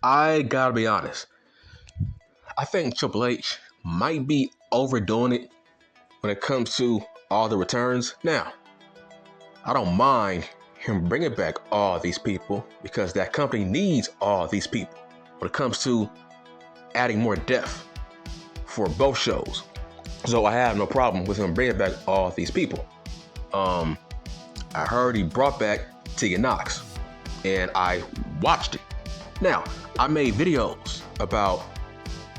I gotta be honest. I think Triple H might be overdoing it when it comes to all the returns. Now, I don't mind him bringing back all these people because that company needs all these people when it comes to adding more depth for both shows. So I have no problem with him bringing back all these people. I heard he brought back Tegan Knox and I watched it. Now, I made videos about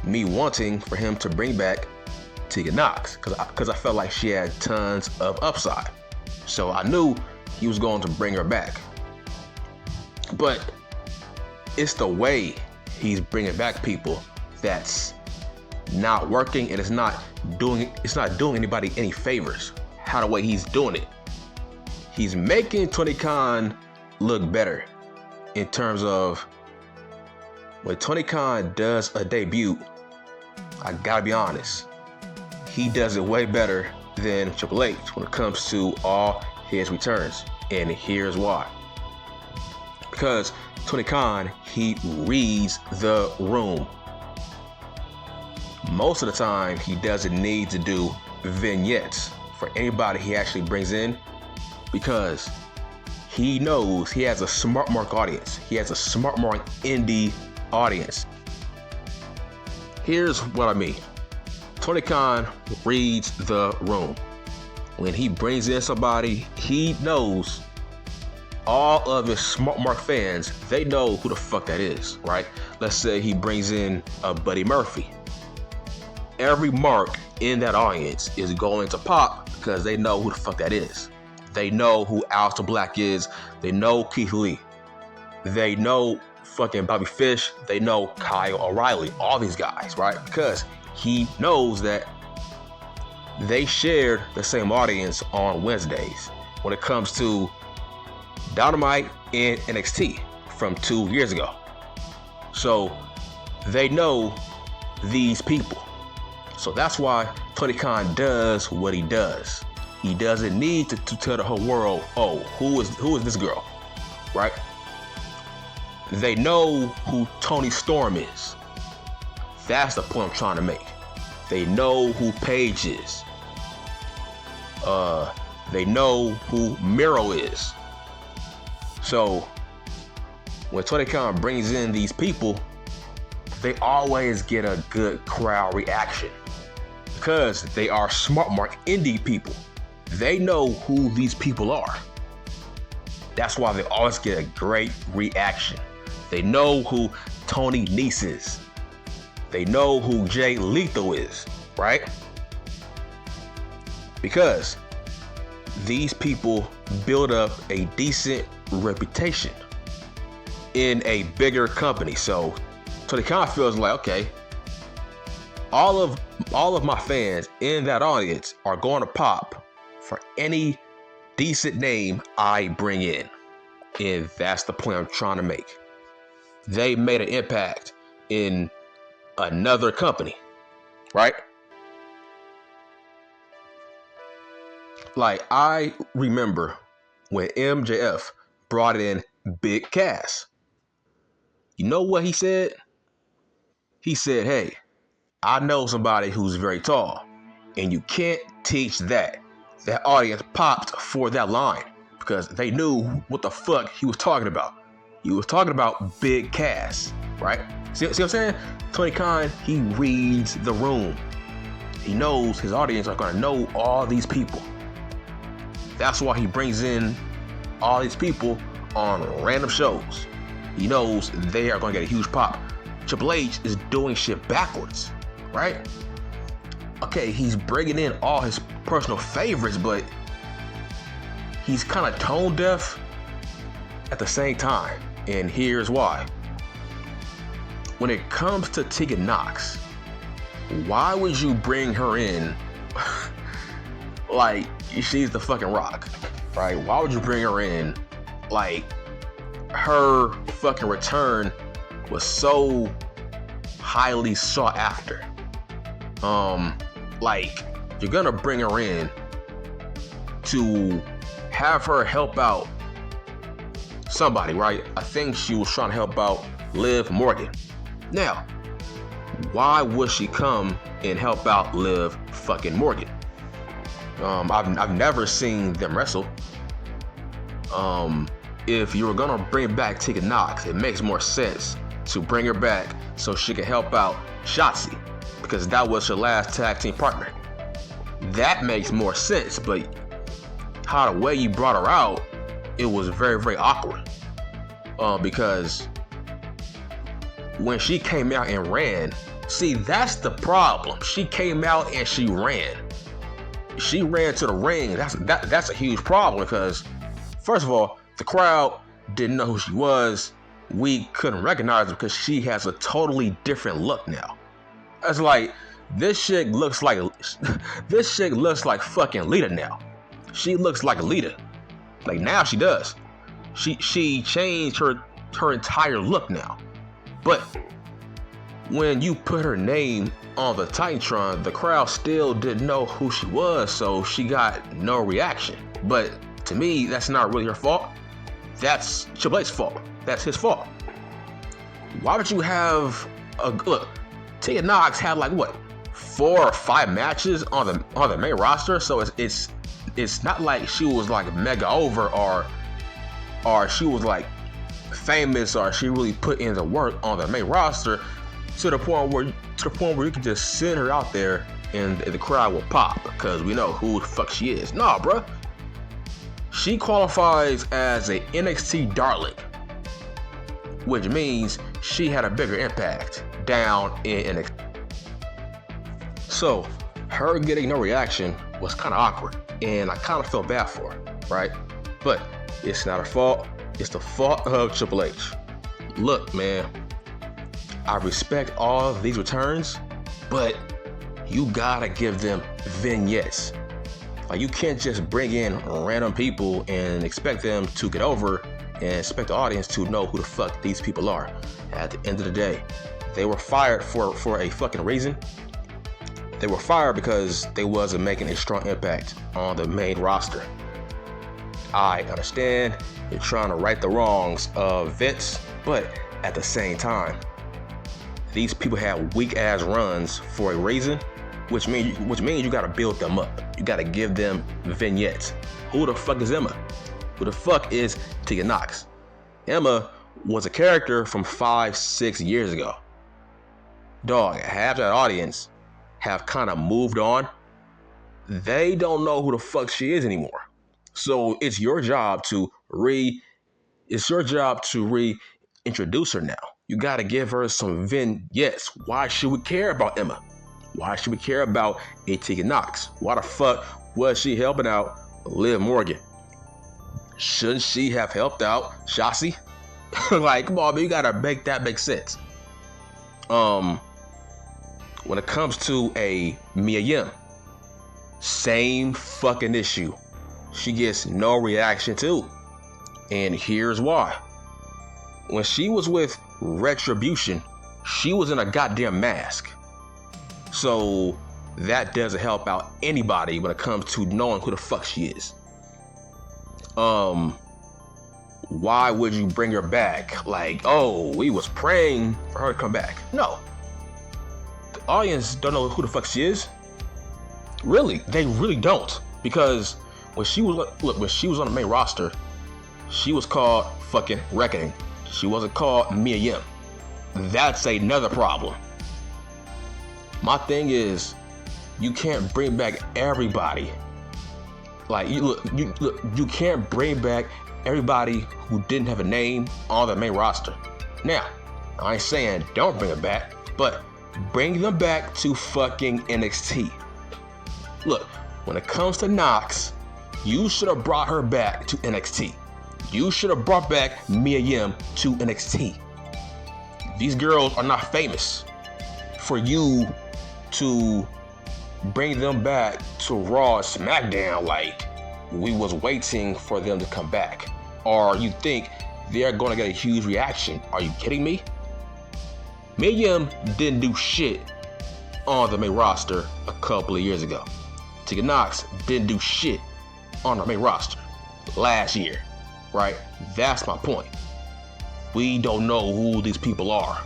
me wanting for him to bring back Tegan Knox because I felt like she had tons of upside. So I knew he was going to bring her back. But it's the way he's bringing back people that's not working, and it's not doing anybody any favors. How the way he's doing it, he's making Tony Khan look better in terms of when Tony Khan does a debut. I gotta be honest, he does it way better than Triple H when it comes to all his returns, and here's why. Because Tony Khan, he reads the room. Most of the time, he doesn't need to do vignettes for anybody he actually brings in because he knows he has a smart mark audience. He has a smart mark indie audience. Here's what I mean. Tony Khan reads the room. When he brings in somebody, he knows all of his smart mark fans, they know who the fuck that is, right? Let's say he brings in a Buddy Murphy. Every mark in that audience is going to pop because they know who the fuck that is. They know who Aleister Black is. They know Keith Lee. They know fucking Bobby Fish. They know Kyle O'Reilly. All these guys, right? Because he knows that they shared the same audience on Wednesdays when it comes to Dynamite and NXT from 2 years ago. So they know these people. So that's why Tony Khan does what he does. He doesn't need to tell the whole world, oh, who is this girl, right? They know who Tony Storm is. That's the point I'm trying to make. They know who Paige is. They know who Miro is. So when Tony Khan brings in these people, they always get a good crowd reaction because they are smart mark indie people. They know who these people are. That's why they always get a great reaction. They know who Tony Nese is. They know who Jay Lethal is, right? Because these people build up a decent reputation in a bigger company. So Tony Khan feels like, okay, all of my fans in that audience are going to pop for any decent name I bring in. And that's the point I'm trying to make. They made an impact in another company, right? Like, I remember when MJF brought in Big Cass. You know what he said? He said, hey, I know somebody who's very tall, and you can't teach that. That audience popped for that line because they knew what the fuck he was talking about. He was talking about Big Cass, right? See what I'm saying? Tony Khan, he reads the room. He knows his audience are gonna know all these people. That's why he brings in all these people on random shows. He knows they are gonna get a huge pop. Triple H is doing shit backwards, right? Okay, he's bringing in all his personal favorites, but he's kind of tone deaf at the same time. And here's why. When it comes to Tegan Knox, why would you bring her in like she's the fucking Rock, right? Why would you bring her in like her fucking return was so highly sought after? Like, you're gonna bring her in to have her help out somebody, right? I think she was trying to help out Liv Morgan. Now, why would she come and help out Liv fucking Morgan? I've never seen them wrestle. If you were gonna bring back Tegan Nox, it makes more sense to bring her back so she can help out Shotzi, because that was her last tag team partner. That makes more sense, but how the way you brought her out, it was very, very awkward. Because when she came out and ran, see, that's the problem. She came out and she ran. She ran to the ring. That's a huge problem, because first of all, the crowd didn't know who she was. We couldn't recognize her because she has a totally different look now. It's like this chick looks like fucking Lita now. She looks like Lita. Like now she does. She changed her entire look now. But when you put her name on the Titantron, the crowd still didn't know who she was, so she got no reaction. But to me, that's not really her fault. That's Triple H's fault. That's his fault. Why would you have look? Tegan Nox had like what, 4 or 5 matches on the main roster, so it's not like she was like mega over or she was like famous or she really put in the work on the main roster to the point where you can just send her out there and the crowd will pop because we know who the fuck she is. Nah, bruh. She qualifies as a NXT darling, which means she had a bigger impact down in NXT. So her getting no reaction was kind of awkward, and I kind of felt bad for her, right? But it's not her fault. It's the fault of Triple H. Look, man, I respect all these returns, but you gotta give them vignettes. Like, you can't just bring in random people and expect them to get over and expect the audience to know who the fuck these people are. At the end of the day, they were fired for a fucking reason. They were fired because they wasn't making a strong impact on the main roster. I understand you're trying to right the wrongs of Vince, but at the same time, these people had weak ass runs for a reason, which means you gotta build them up. You gotta give them vignettes. Who the fuck is Emma? Who the fuck is Tegan Nox? Emma was a character from 5-6 years ago. Dog, half that audience have kind of moved on. They don't know who the fuck she is anymore. So it's your job to reintroduce her now. You gotta give her some vignettes. Why should we care about Emma? Why should we care about a Tegan Nox? Why the fuck was she helping out Liv Morgan? Shouldn't she have helped out Shotzi? Like, come on, man, you gotta make that make sense. When it comes to a Mia Yim, same fucking issue. She gets no reaction too. And here's why. When she was with Retribution, she was in a goddamn mask. So that doesn't help out anybody when it comes to knowing who the fuck she is. Why would you bring her back? Like, oh, we was praying for her to come back. No. The audience don't know who the fuck she is. Really, they really don't. Because when she was on the main roster, she was called fucking Reckoning. She wasn't called Mia Yim. That's another problem. My thing is, you can't bring back everybody. Like, you can't bring back everybody who didn't have a name on the main roster. Now, I ain't saying don't bring them back, but bring them back to fucking NXT. Look, when it comes to Nox, you should have brought her back to NXT. You should have brought back Mia Yim to NXT. These girls are not famous for you to bring them back to Raw and SmackDown like we was waiting for them to come back. Or you think they're gonna get a huge reaction. Are you kidding me? Mia Yim didn't do shit on the main roster a couple of years ago. Tegan Nox didn't do shit on the main roster last year. right? That's my point. We don't know who these people are.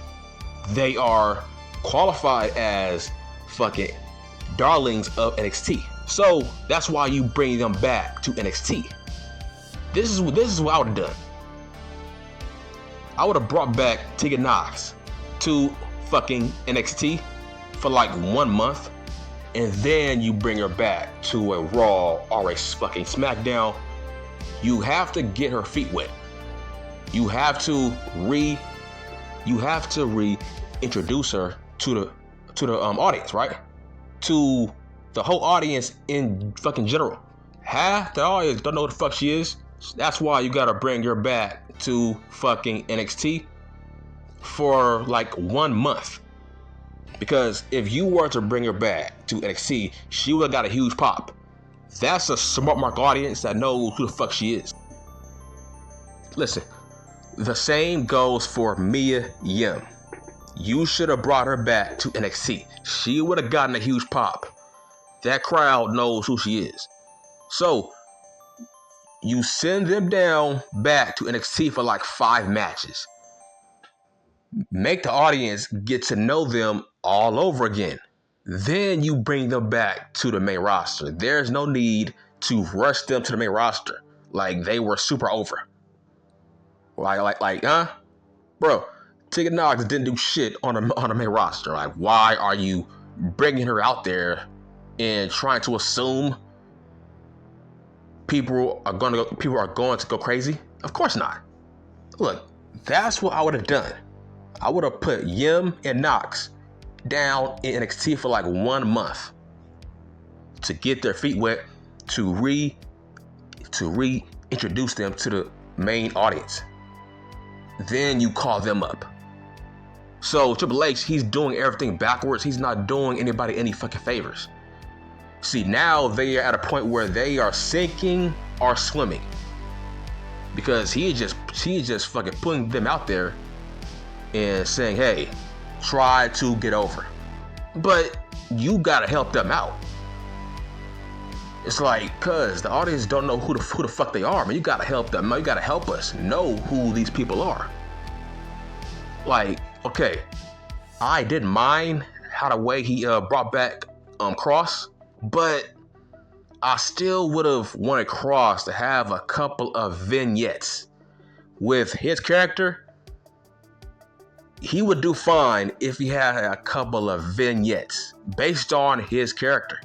They are qualified as fucking darlings of NXT. So that's why you bring them back to NXT. This is what I would have done. I would have brought back Tegan Knox to fucking NXT for like 1 month, and then you bring her back to a Raw or a fucking SmackDown. You have to get her feet wet. You have to reintroduce her to the audience, right? To the whole audience in fucking general. Half the audience don't know what the fuck she is. That's why you gotta bring her back to fucking NXT for like 1 month. Because if you were to bring her back to NXT, she would have got a huge pop. That's a smart mark audience that knows who the fuck she is. Listen, the same goes for Mia Yim. You should have brought her back to NXT. She would have gotten a huge pop. That crowd knows who she is. So, you send them down back to NXT for like 5 matches. Make the audience get to know them all over again. Then you bring them back to the main roster. There's no need to rush them to the main roster like they were super over. Like, huh? Bro, Tegan Knox didn't do shit on the main roster. Like, why are you bringing her out there and trying to assume people are going to go crazy? Of course not. Look, that's what I would have done. I would have put Yim and Knox down in NXT for like 1 month to get their feet wet, to reintroduce them to the main audience. Then you call them up. So Triple H, he's doing everything backwards. He's not doing anybody any fucking favors. See, now they are at a point where they are sinking or swimming, because he is just fucking putting them out there and saying, hey, try to get over. But you gotta help them out. It's like, cuz the audience don't know who the fuck they are, man. You gotta help them. You gotta help us know who these people are. Like, okay, I didn't mind how the way he brought back Cross, but I still would have wanted Cross to have a couple of vignettes with his character. He would do fine if he had a couple of vignettes based on his character.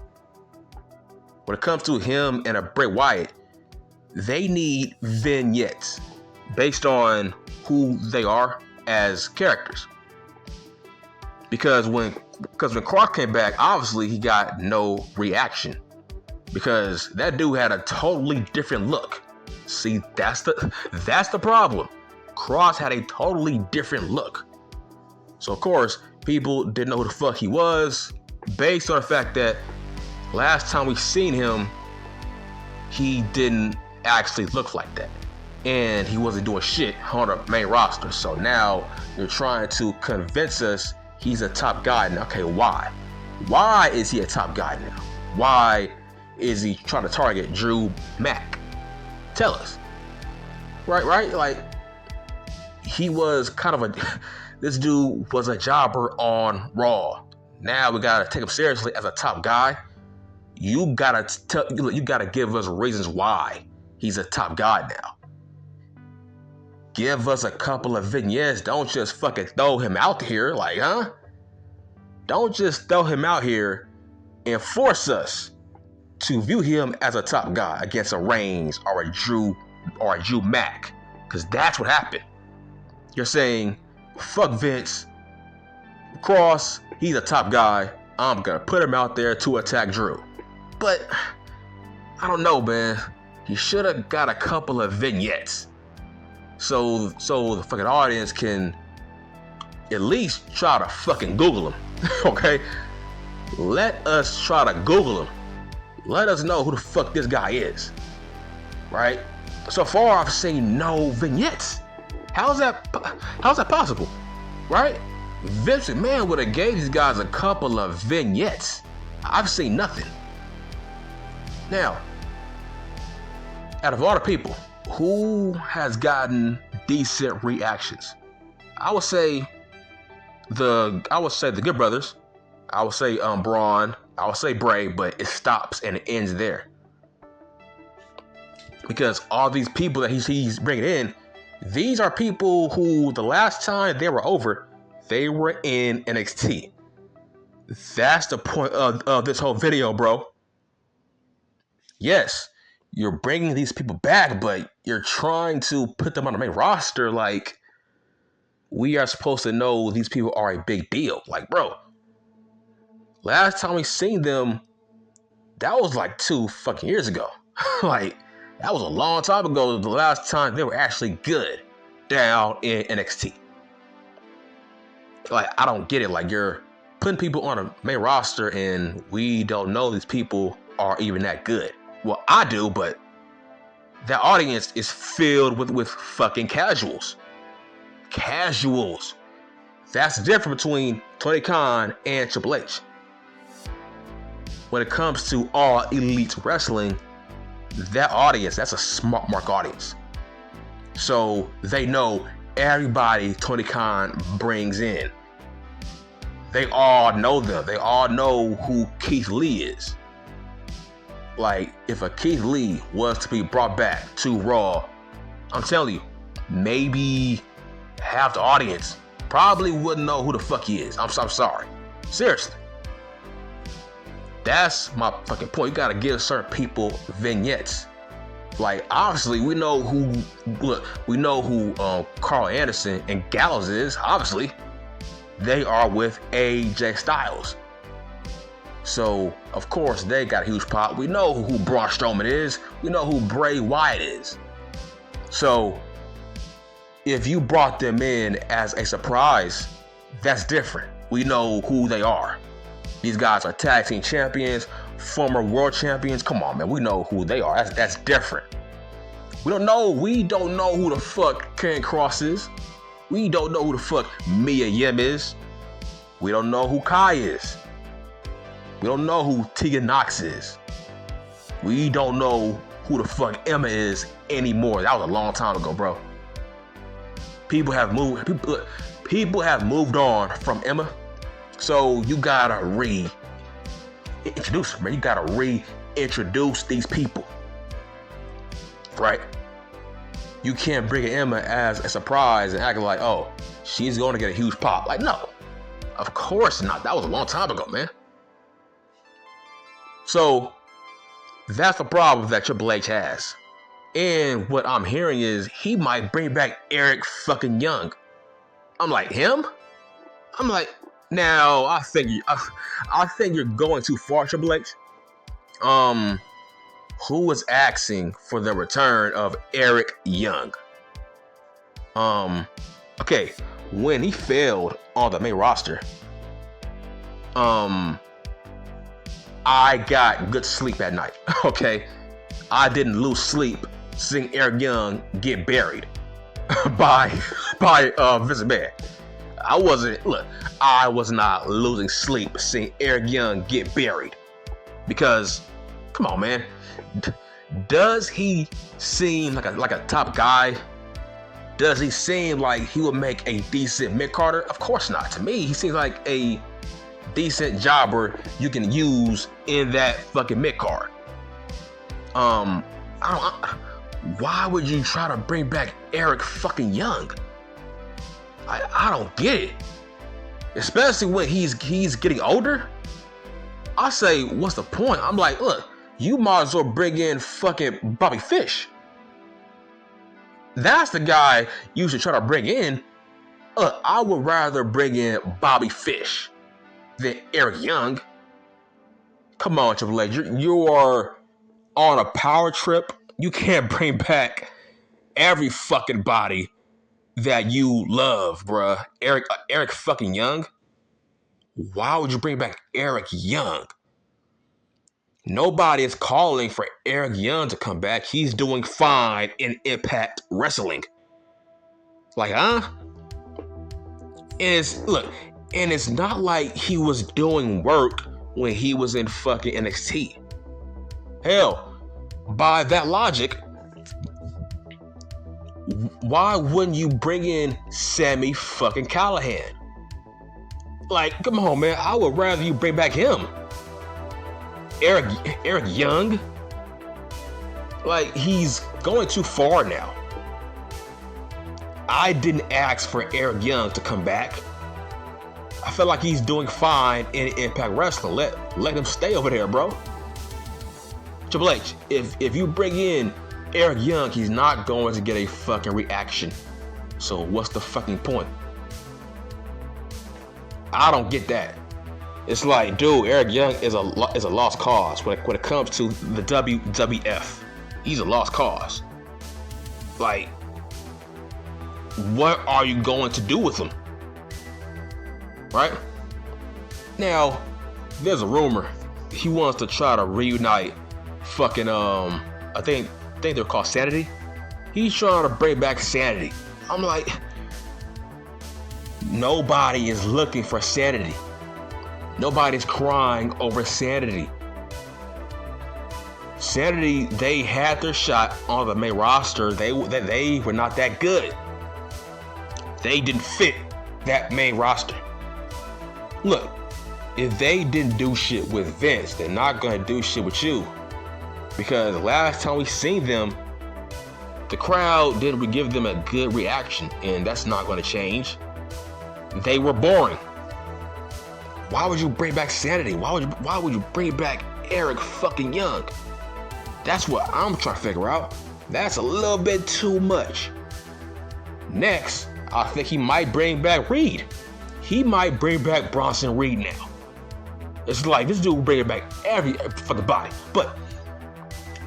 When it comes to him and a Bray Wyatt, they need vignettes based on who they are as characters. Because when Cross came back, obviously he got no reaction, because that dude had a totally different look. See, that's the problem. Cross had a totally different look. So of course, people didn't know who the fuck he was, based on the fact that last time we seen him, he didn't actually look like that. And he wasn't doing shit on the main roster. So now you're trying to convince us he's a top guy now. Okay, why? Why is he a top guy now? Why is he trying to target Drew Mack? Tell us. Right? Like, he was kind of this dude was a jobber on Raw. Now we gotta take him seriously as a top guy. You gotta give us reasons why he's a top guy now. Give us a couple of vignettes. Don't just fucking throw him out here, like, huh? Don't just throw him out here and force us to view him as a top guy against a Reigns or a Drew Mack, because that's what happened. You're saying, fuck Vince, Cross, he's a top guy. I'm gonna put him out there to attack Drew. But I don't know, man. He should have got a couple of vignettes, so the fucking audience can at least try to fucking Google him. Okay? Let us try to Google him. Let us know who the fuck this guy is. Right? So far, I've seen no vignettes. How's that possible? Right? Vince McMahon would have gave these guys a couple of vignettes. I've seen nothing. Now, out of all the people who has gotten decent reactions? I would say the Good Brothers. I would say Braun. I would say Bray, but it stops and it ends there. Because all these people that he's bringing in, these are people who the last time they were over, they were in NXT. That's the point of this whole video, bro. Yes, you're bringing these people back, but you're trying to put them on the main roster. Like, we are supposed to know these people are a big deal. Like, bro, last time we seen them, that was like 2 fucking years ago. Like, that was a long time ago. The last time they were actually good down in NXT. Like, I don't get it. Like, you're putting people on a main roster and we don't know these people are even that good. Well, I do, but that audience is filled with fucking casuals. Casuals. That's the difference between Tony Khan and Triple H. When it comes to all elite wrestling, that audience, that's a smart mark audience. So they know everybody Tony Khan brings in. They all know them. They all know who Keith Lee is. Like, if a Keith Lee was to be brought back to Raw, I'm telling you, maybe half the audience probably wouldn't know who the fuck he is. I'm sorry. Seriously. That's my fucking point. You gotta give certain people vignettes. Like, obviously, we know who Carl Anderson and Gallows is. Obviously, they are with AJ Styles. So, of course, they got a huge pop. We know who Braun Strowman is. We know who Bray Wyatt is. So, if you brought them in as a surprise, that's different. We know who they are. These guys are tag team champions, former world champions. Come on, man. We know who they are. That's different. We don't know who the fuck Karrion Kross is. We don't know who the fuck Mia Yim is. We don't know who Kai is. We don't know who Tegan Knox is. We don't know who the fuck Emma is anymore. That was a long time ago, bro. People have moved on from Emma. So you gotta reintroduce them, man. You gotta reintroduce these people. Right? You can't bring Emma as a surprise and act like, oh, she's gonna get a huge pop. Like, no. Of course not. That was a long time ago, man. So that's the problem that Triple H has. And what I'm hearing is he might bring back Eric fucking Young. I'm like, him? I'm like, now I think you're going too far, Triple H. Who was asking for the return of Eric Young? Okay, when he failed on the main roster, I got good sleep at night. Okay, I didn't lose sleep seeing Eric Young get buried by Vince McMahon. I was not losing sleep seeing Eric Young get buried. Because, come on, man. Does he seem like a top guy? Does he seem like he would make a decent mid-carder? Of course not. To me, he seems like a decent jobber you can use in that fucking mid-card. Why would you try to bring back Eric fucking Young? I don't get it. Especially when he's getting older. I say, what's the point? I'm like, look, you might as well bring in fucking Bobby Fish. That's the guy you should try to bring in. I would rather bring in Bobby Fish than Eric Young. Come on, Triple H. You are on a power trip. You can't bring back every fucking body that you love, bruh. Eric fucking Young? Why would you bring back Eric Young? Nobody is calling for Eric Young to come back. He's doing fine in Impact Wrestling. Like, huh? And it's not like he was doing work when he was in fucking NXT. Hell, by that logic, why wouldn't you bring in Sammy fucking Callahan? Like, come on, man. I would rather you bring back him. Eric Young. Like, he's going too far now. I didn't ask for Eric Young to come back. I feel like he's doing fine in Impact Wrestling. Let him stay over there, bro. Triple H, if you bring in Eric Young, he's not going to get a fucking reaction. So what's the fucking point? I don't get that. It's like, dude, Eric Young is a lost cause when it comes to the WWF. He's a lost cause. Like, what are you going to do with him? Right? Now, there's a rumor he wants to try to reunite fucking I think they're called Sanity. He's trying to bring back Sanity. I'm like, nobody is looking for Sanity. Nobody's crying over Sanity. Sanity, they had their shot on the main roster. They were not that good. They didn't fit that main roster. Look, if they didn't do shit with Vince, they're not gonna do shit with you. Because last time we seen them, the crowd didn't give them a good reaction, and that's not gonna change. They were boring. Why would you bring back Sanity? Why would you bring back Eric fucking Young? That's what I'm trying to figure out. That's a little bit too much. Next, I think he might bring back Reed. He might bring back Bronson Reed now. It's like this dude bringing back every fucking body. But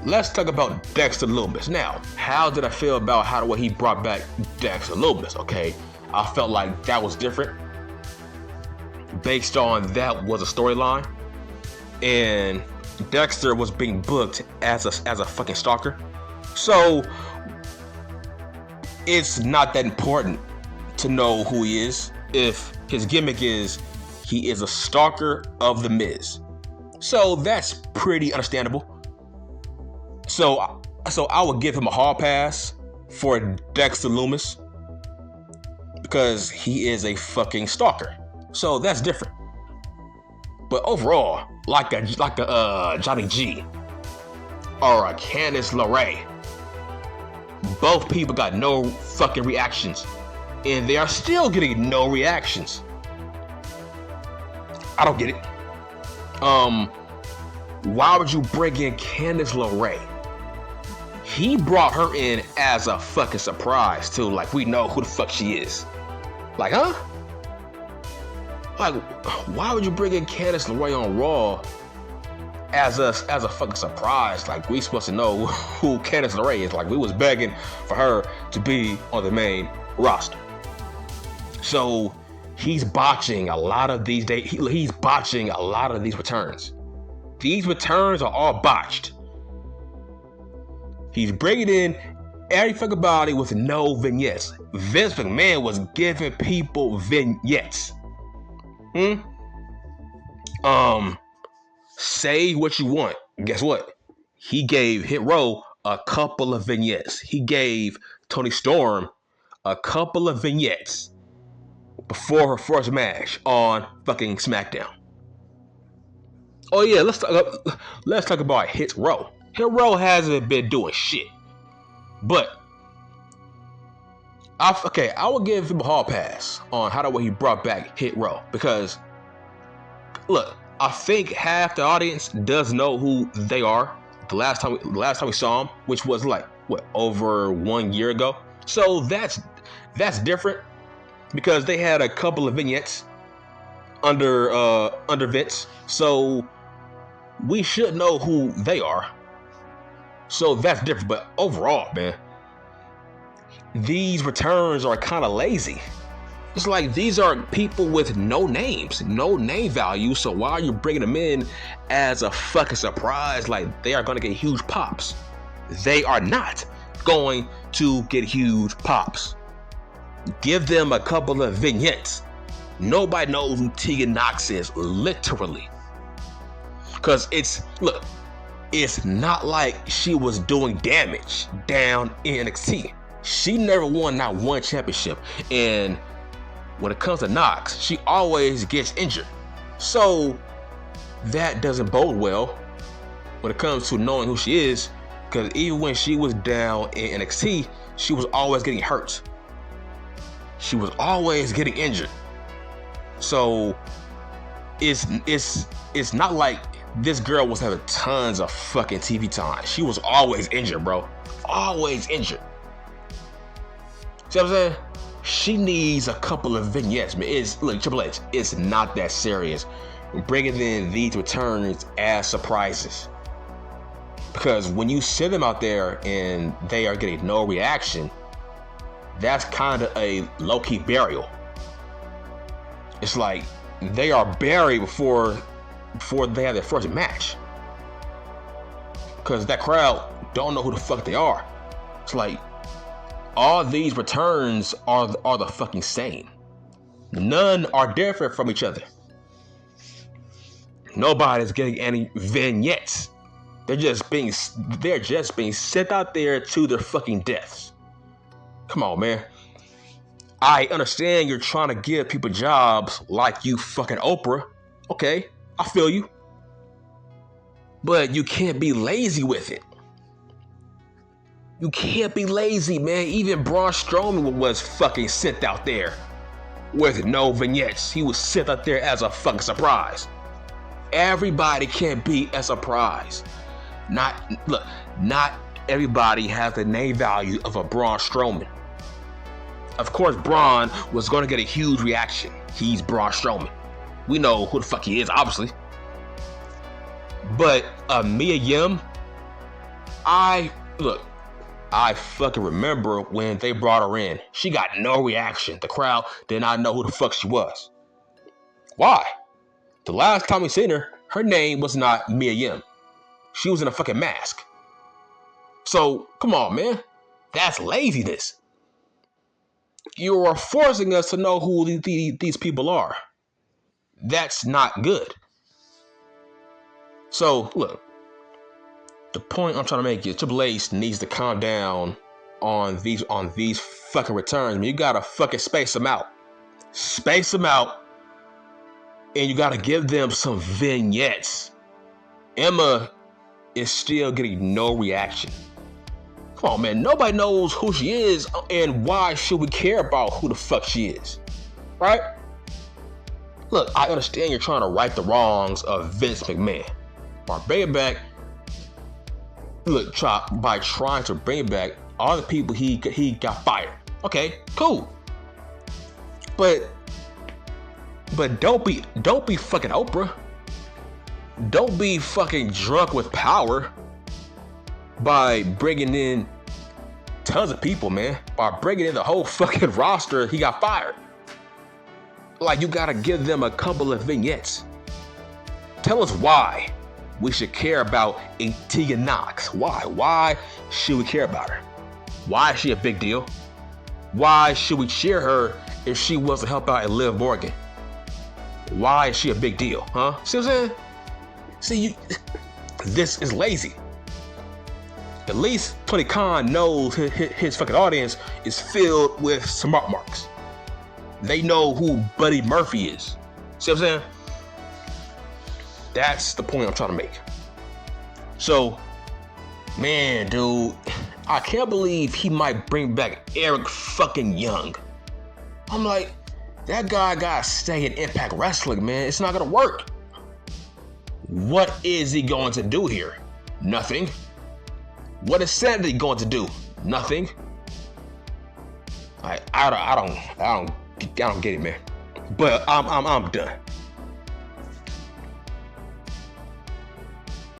let's talk about Dexter Lumis. Now, how did I feel about how the way he brought back Dexter Lumis? Okay, I felt like that was different. Based on that was a storyline. And Dexter was being booked as a fucking stalker. So it's not that important to know who he is if his gimmick is he is a stalker of The Miz. So that's pretty understandable. So I would give him a hall pass for Dexter Lumis because he is a fucking stalker. So that's different. But overall, like a Johnny G or a Candice LeRae, both people got no fucking reactions, and they are still getting no reactions. I don't get it. Why would you bring in Candice LeRae? He brought her in as a fucking surprise too. Like, we know who the fuck she is. Like, huh? Like, why would you bring in Candice LeRae on Raw as a fucking surprise? Like, we supposed to know who Candice LeRae is. Like, we was begging for her to be on the main roster. So he's botching a lot of these days. He's botching a lot of these returns. These returns are all botched. He's bringing in every fucking body with no vignettes. Vince McMahon was giving people vignettes. Say what you want. Guess what? He gave Hit Row a couple of vignettes. He gave Toni Storm a couple of vignettes before her first match on fucking SmackDown. Oh yeah, let's talk about Hit Row. Hit Row hasn't been doing shit, but I would give him a hall pass on how the way he brought back Hit Row, because look, I think half the audience does know who they are. The last time we saw them, which was like over 1 year ago. So that's different because they had a couple of vignettes under Vince. So we should know who they are. So that's different. But overall, man, these returns are kind of lazy. It's like these are people with no names, no name value. So why are you bringing them in as a fucking surprise? Like, they are going to get huge pops. They are not going to get huge pops. Give them a couple of vignettes. Nobody knows who Tegan Nox is, literally. Because it's not like she was doing damage down in NXT. she never won not one championship. And when it comes to Knox, she always gets injured. So that doesn't bode well when it comes to knowing who she is, because even when she was down in NXT, she was always getting hurt. She was always getting injured. So it's not like this girl was having tons of fucking TV time. She was always injured, bro. Always injured. See what I'm saying? She needs a couple of vignettes, man. Look, Triple H, it's not that serious. Bringing in these returns as surprises. Because when you send them out there and they are getting no reaction, that's kind of a low-key burial. It's like they are buried before they have their first match. Because that crowd don't know who the fuck they are. It's like all these returns are the fucking same. None are different from each other. Nobody's getting any vignettes. They're just being sent out there to their fucking deaths. Come on, man. I understand you're trying to give people jobs like you fucking Oprah. Okay, I feel you. But you can't be lazy with it. You can't be lazy, man. Even Braun Strowman was fucking sent out there with no vignettes. He was sent out there as a fucking surprise. Everybody can't be a surprise. Not everybody has the name value of a Braun Strowman. Of course, Braun was going to get a huge reaction. He's Braun Strowman. We know who the fuck he is, obviously. But Mia Yim, I fucking remember when they brought her in. She got no reaction. The crowd did not know who the fuck she was. Why? The last time we seen her, her name was not Mia Yim. She was in a fucking mask. So, come on, man. That's laziness. You are forcing us to know who these people are. That's not good. So, look. The point I'm trying to make is Triple H needs to calm down on these fucking returns. I mean, you gotta fucking space them out. Space them out. And you gotta give them some vignettes. Emma is still getting no reaction. Come on, man. Nobody knows who she is, and why should we care about who the fuck she is? Right? Look, I understand you're trying to right the wrongs of Vince McMahon. Or bring it back. Look, by trying to bring it back, all the people he got fired. Okay, cool. But don't be fucking Oprah. Don't be fucking drunk with power by bringing in tons of people, man. By bringing in the whole fucking roster, he got fired. Like, you gotta give them a couple of vignettes. Tell us why we should care about Tegan Knox. Why? Why should we care about her? Why is she a big deal? Why should we cheer her if she was to help out and Liv Morgan? Why is she a big deal? Huh? See what I'm saying? See, this is lazy. At least Tony Khan knows his fucking audience is filled with smart marks. They know who Buddy Murphy is. See what I'm saying? That's the point I'm trying to make. So, man, dude, I can't believe he might bring back Eric fucking Young. I'm like, that guy gotta stay in Impact Wrestling, man. It's not gonna work. What is he going to do here? Nothing. What is Sanity going to do? Nothing. I don't get it, man. But I'm done.